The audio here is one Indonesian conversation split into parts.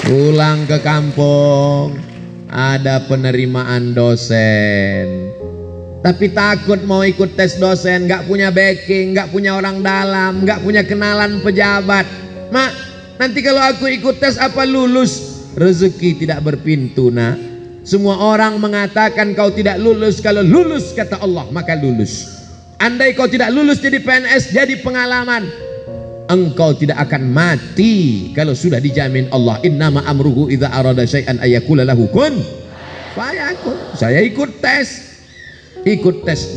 Pulang ke kampung, ada penerimaan dosen. Tapi takut mau ikut tes dosen, nggak punya backing, nggak punya orang dalam, nggak punya kenalan pejabat. Mak, nanti kalau aku ikut tes apa lulus? Rezeki tidak berpintu, nak. Semua orang mengatakan kau tidak lulus. Kalau lulus kata Allah maka lulus. Andai kau tidak lulus jadi PNS, jadi pengalaman. Engkau tidak akan mati kalau sudah dijamin Allah. Innama amruhu idza arada syai'an ayyakula lahu kun fayakun. Saya ikut tes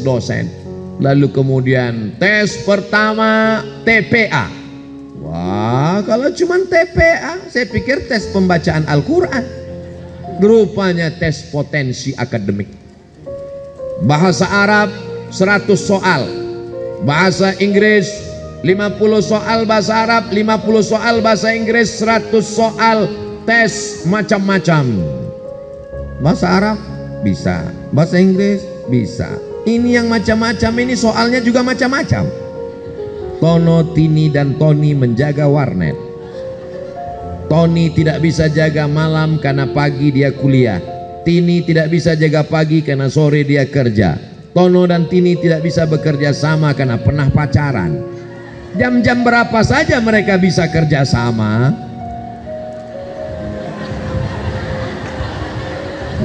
dosen. Lalu kemudian tes pertama TPA. Wah, kalau cuma TPA, saya pikir tes pembacaan Al-Quran. Rupanya tes potensi akademik. Bahasa Arab 100 soal, bahasa Inggris 50 soal bahasa Arab, 50 soal bahasa Inggris, 100 soal tes macam-macam. Bahasa Arab bisa, bahasa Inggris bisa. Ini yang macam-macam ini soalnya juga macam-macam. Tono, Tini dan Tony menjaga warnet. Tony tidak bisa jaga malam karena pagi dia kuliah. Tini tidak bisa jaga pagi karena sore dia kerja. Tono dan Tini tidak bisa bekerja sama karena pernah pacaran. Jam-jam berapa saja mereka bisa kerja sama?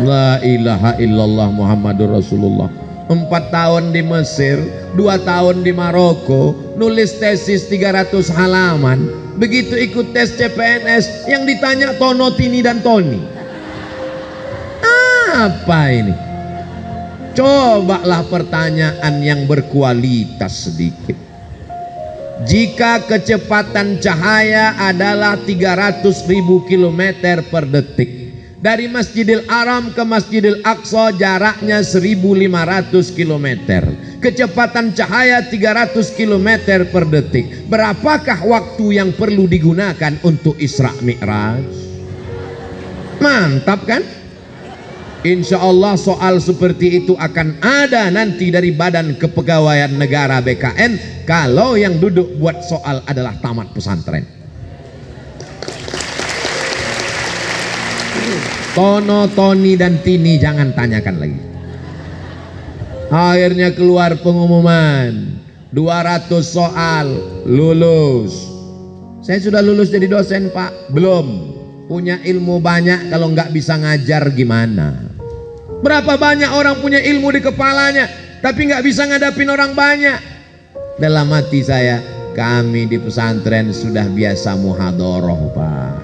La ilaha illallah Muhammadur Rasulullah. 4 tahun di Mesir, 2 tahun di Maroko, nulis tesis 300 halaman. Begitu ikut tes CPNS, yang ditanya Tono, Tini dan Tony. Apa ini? Cobalah pertanyaan yang berkualitas sedikit. Jika kecepatan cahaya adalah 300.000 km per detik, dari Masjidil Haram ke Masjidil Aqsa jaraknya 1.500 km. Kecepatan cahaya 300 km per detik. Berapakah waktu yang perlu digunakan untuk Isra Mi'raj? Mantap kan? Insya Allah soal seperti itu akan ada nanti dari Badan Kepegawaian Negara BKN kalau yang duduk buat soal adalah tamat pesantren. Tono, Tony dan Tini jangan tanyakan lagi. Akhirnya keluar pengumuman 200 soal lulus. Saya sudah lulus jadi dosen, Pak. Belum. Punya ilmu banyak, kalau nggak bisa ngajar gimana? Berapa banyak orang punya ilmu di kepalanya tapi nggak bisa ngadapin orang banyak. Dalam hati saya, kami di pesantren sudah biasa muhadharah, Pak.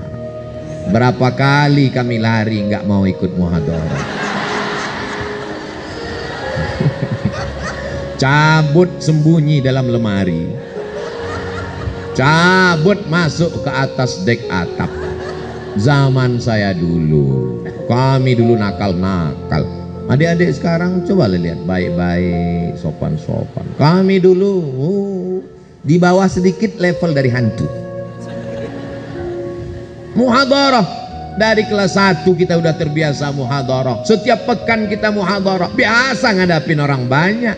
Berapa kali kami lari nggak mau ikut muhadharah. Cabut sembunyi dalam lemari, cabut masuk ke atas dek atap. Zaman saya dulu, kami dulu nakal-nakal. Adik-adik sekarang coba lihat baik-baik, sopan-sopan. Kami dulu di bawah sedikit level dari hantu. Muhadharah dari kelas 1 kita udah terbiasa muhadharah. Setiap pekan kita muhadharah, biasa ngadapin orang banyak.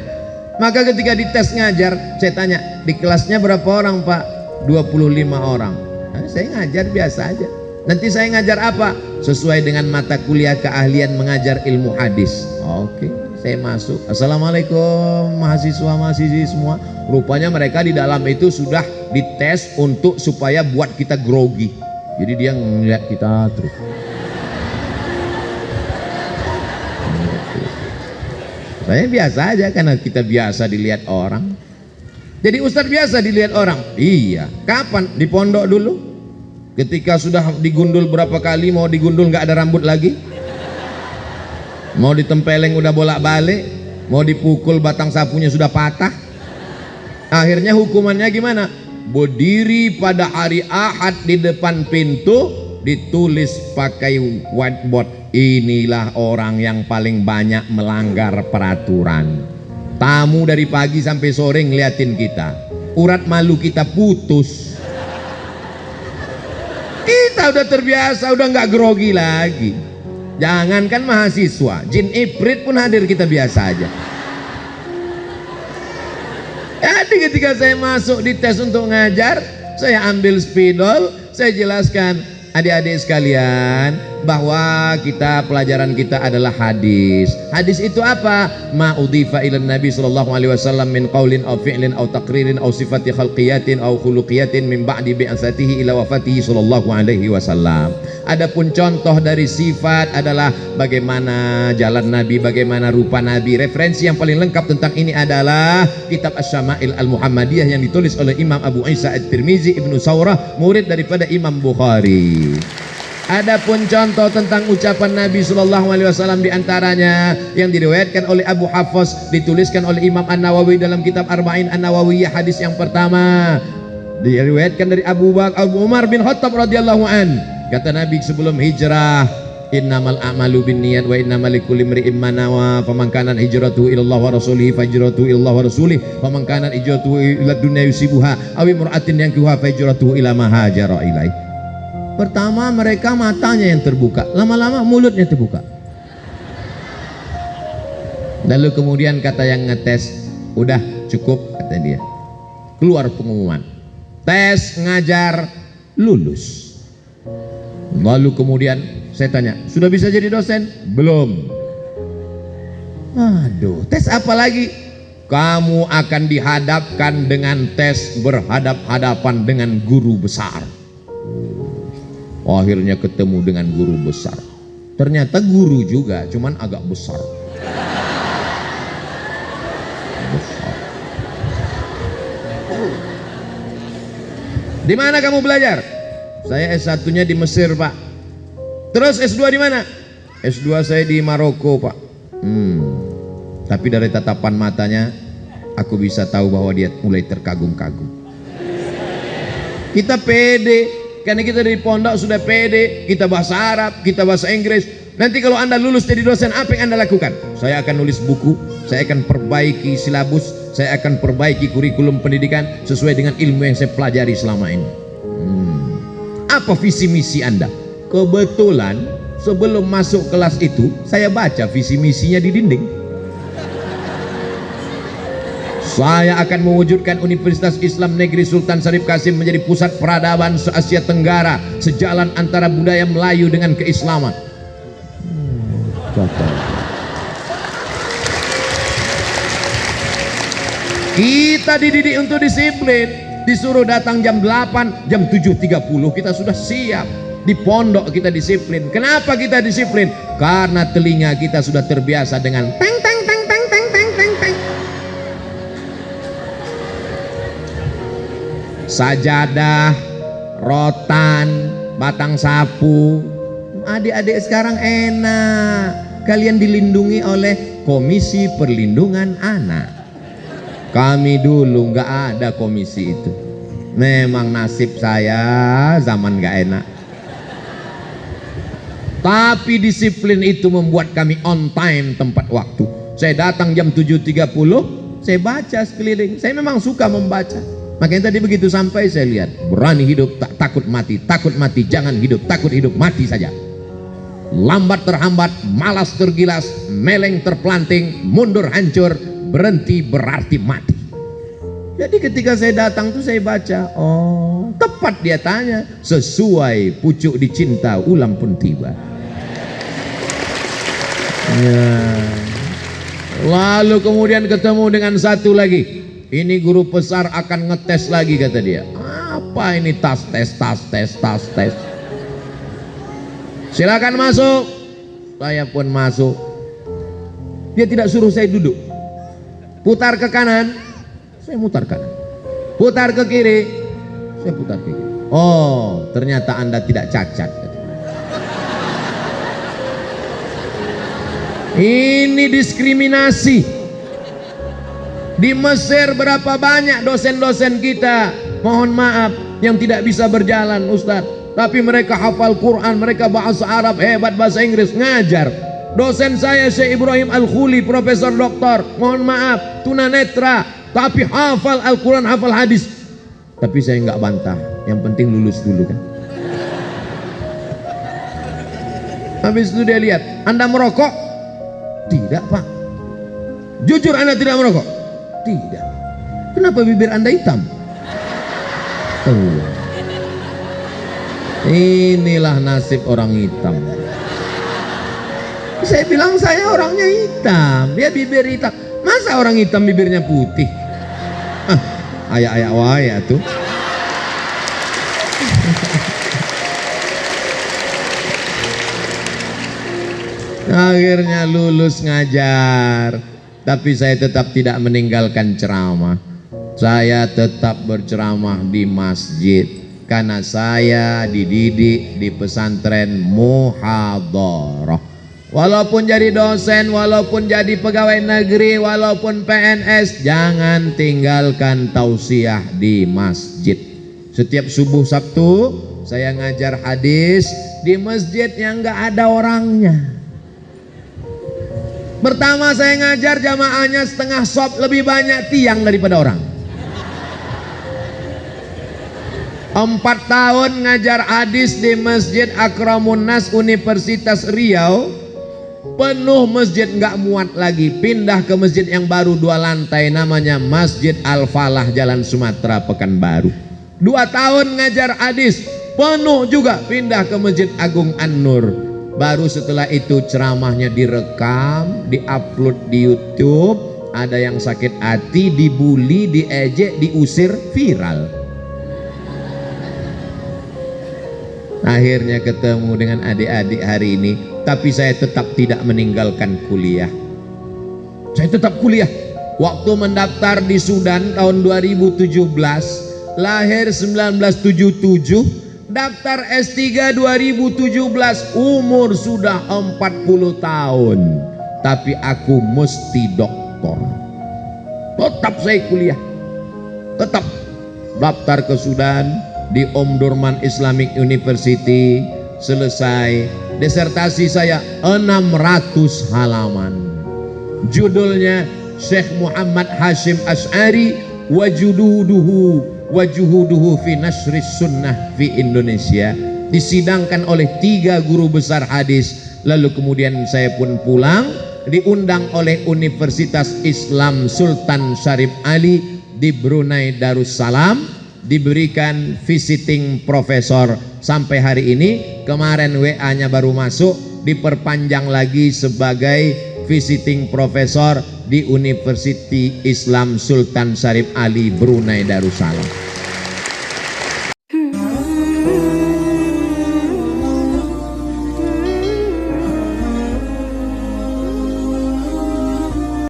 Maka ketika dites ngajar, saya tanya, di kelasnya berapa orang, Pak? 25 orang. Nah, saya ngajar biasa aja. Nanti saya ngajar apa? Sesuai dengan mata kuliah keahlian mengajar ilmu hadis. Oke, saya masuk. Assalamualaikum mahasiswa-mahasiswi semua. Rupanya mereka di dalam itu sudah dites untuk supaya buat kita grogi. Jadi dia ngeliat kita terus. Saya biasa aja karena kita biasa dilihat orang. Jadi Ustadz biasa dilihat orang. Iya. Kapan? Di pondok dulu. Ketika sudah digundul berapa kali, mau digundul nggak ada rambut lagi, mau ditempeleng udah bolak-balik, mau dipukul batang sapunya sudah patah. Akhirnya hukumannya gimana? Berdiri pada hari Ahad di depan pintu, ditulis pakai whiteboard, inilah orang yang paling banyak melanggar peraturan. Tamu dari pagi sampai sore ngeliatin kita, urat malu kita putus. Kita udah terbiasa, udah nggak grogi lagi. Jangankan mahasiswa, jin ifrit pun hadir, kita biasa aja. Jadi ketika saya masuk di tes untuk ngajar, saya ambil spidol, saya jelaskan, adik-adik sekalian, bahwa pelajaran kita adalah hadis. Hadis itu apa? Ma udhifa ila Nabi sallallahu alaihi wasallam min qaulin aw fi'lin aw taqririn aw sifati khalqiyatin aw khuluqiyatin min ba'di bi'atsatihi ila wafatihi sallallahu alaihi wasallam. Adapun contoh dari sifat adalah bagaimana jalan Nabi, bagaimana rupa Nabi. Referensi yang paling lengkap tentang ini adalah kitab Asy-Syama'il Al-Muhammadiyah yang ditulis oleh Imam Abu Isa At-Tirmizi Ibnu Saurah, murid daripada Imam Bukhari. Adapun contoh tentang ucapan Nabi Sallallahu Alaihi Wasallam diantaranya yang diriwayatkan oleh Abu Hafs, dituliskan oleh Imam An-Nawawi dalam kitab Arba'in An-Nawawiyah, hadis yang pertama diriwayatkan dari Abu Umar bin Khattab radhiyallahu an. Kata Nabi sebelum hijrah, innamal a'malu binniyat wa innamal likulli imri'in ma nawa, faman kanat hijratuhu ila Allah wa rasulihi fahijratuhu ila Allah wa rasulihi, faman kanat hijratuhu ila dunya yusibuha aw imra'atin yankihuha fahijratuhu ila ma hajara ilaih. Pertama mereka matanya yang terbuka, lama-lama mulutnya terbuka. Lalu kemudian kata yang ngetes, udah cukup, kata dia. Keluar pengumuman, tes ngajar lulus. Lalu kemudian saya tanya, sudah bisa jadi dosen? Belum. Aduh, tes apa lagi? Kamu akan dihadapkan dengan tes berhadap-hadapan dengan guru besar. Akhirnya ketemu dengan guru besar. Ternyata guru juga, cuman agak besar. Di mana kamu belajar? Saya S1-nya di Mesir, Pak. Terus S2 di mana? S2 saya di Maroko, Pak. Tapi dari tatapan matanya aku bisa tahu bahwa dia mulai terkagum-kagum. Kita pede, karena kita dari pondok sudah pede, kita bahasa Arab, kita bahasa Inggris. Nanti kalau Anda lulus jadi dosen, apa yang Anda lakukan? Saya akan nulis buku, saya akan perbaiki silabus, saya akan perbaiki kurikulum pendidikan sesuai dengan ilmu yang saya pelajari selama ini. Apa visi misi Anda? Kebetulan sebelum masuk kelas itu, saya baca visi misinya di dinding. Saya akan mewujudkan Universitas Islam Negeri Sultan Syarif Kasim menjadi pusat peradaban se-Asia Tenggara, sejalan antara budaya Melayu dengan keislaman. Kita dididik untuk disiplin, disuruh datang jam 8, jam 7.30 kita sudah siap. Di pondok kita disiplin. Kenapa kita disiplin? Karena telinga kita sudah terbiasa dengan teng teng teng teng teng teng teng teng. Sajadah, rotan, batang sapu. Adik-adik sekarang enak, kalian dilindungi oleh Komisi Perlindungan Anak. Kami dulu nggak ada komisi itu. Memang nasib saya zaman nggak enak. Tapi disiplin itu membuat kami on time tempat waktu. Saya datang jam 7.30, saya baca sekeliling. Saya memang suka membaca. Makanya tadi begitu sampai saya lihat, berani hidup tak takut mati, jangan hidup, takut hidup, mati saja. Lambat terhambat, malas tergilas, meleng terpelanting, mundur hancur, berhenti berarti mati. Jadi ketika saya datang tuh saya baca, oh tepat dia tanya, sesuai pucuk dicinta ulam pun tiba. Ya. Lalu kemudian ketemu dengan satu lagi. Ini guru besar akan ngetes lagi, kata dia. Apa ini tas tes. Silakan masuk. Saya pun masuk. Dia tidak suruh saya duduk. Putar ke kanan, saya mutar kanan. Putar ke kiri, saya putar ke kiri. Oh, ternyata Anda tidak cacat. Ini diskriminasi. Di Mesir berapa banyak dosen-dosen kita, mohon maaf, yang tidak bisa berjalan, Ustadz. Tapi mereka hafal Quran, mereka bahasa Arab hebat, bahasa Inggris, ngajar. Dosen saya Syekh Ibrahim Al-Khuli, Profesor Doktor, mohon maaf, tunanetra, tapi hafal Al-Quran, hafal hadis. Tapi saya nggak bantah, yang penting lulus dulu kan. Habis itu dia lihat, Anda merokok? Tidak, Pak. Jujur Anda tidak merokok? Tidak. Kenapa bibir Anda hitam? Inilah nasib orang hitam. Saya bilang saya orangnya hitam, dia bibir hitam. Masa orang hitam bibirnya putih? Ayak-ayak waya tuh. Akhirnya lulus ngajar, tapi saya tetap tidak meninggalkan ceramah. Saya tetap berceramah di masjid karena saya dididik di pesantren muhadharah. Walaupun jadi dosen, walaupun jadi pegawai negeri, walaupun PNS, jangan tinggalkan tausiah di masjid. Setiap subuh Sabtu saya ngajar hadis di masjid yang nggak ada orangnya. Pertama saya ngajar jamaahnya setengah sop, lebih banyak tiang daripada orang. 4 tahun ngajar hadis di Masjid Akramun Nas Universitas Riau, penuh masjid, nggak muat lagi. Pindah ke masjid yang baru 2 lantai, namanya Masjid Al-Falah, Jalan Sumatera, Pekanbaru. 2 tahun ngajar hadis, penuh juga. Pindah ke Masjid Agung An-Nur. Baru setelah itu ceramahnya direkam, diupload di YouTube. Ada yang sakit hati, dibully, diejek, diusir, viral. Akhirnya ketemu dengan adik-adik hari ini, tapi saya tetap tidak meninggalkan kuliah. Saya tetap kuliah. Waktu mendaftar di Sudan tahun 2017, lahir 1977, daftar S3 2017, umur sudah 40 tahun, tapi aku mesti doktor. Tetap saya kuliah, tetap daftar ke Sudan di Omdurman Islamic University. Selesai disertasi saya 600 halaman. Judulnya Syekh Muhammad Hashim Asy'ari wajuhuduhu fi nasris sunnah fi Indonesia. Disidangkan oleh 3 guru besar hadis. Lalu kemudian saya pun pulang, diundang oleh Universitas Islam Sultan Syarif Ali di Brunei Darussalam, diberikan visiting profesor sampai hari ini. Kemarin WA-nya baru masuk, diperpanjang lagi sebagai visiting profesor di University Islam Sultan Syarif Ali Brunei Darussalam.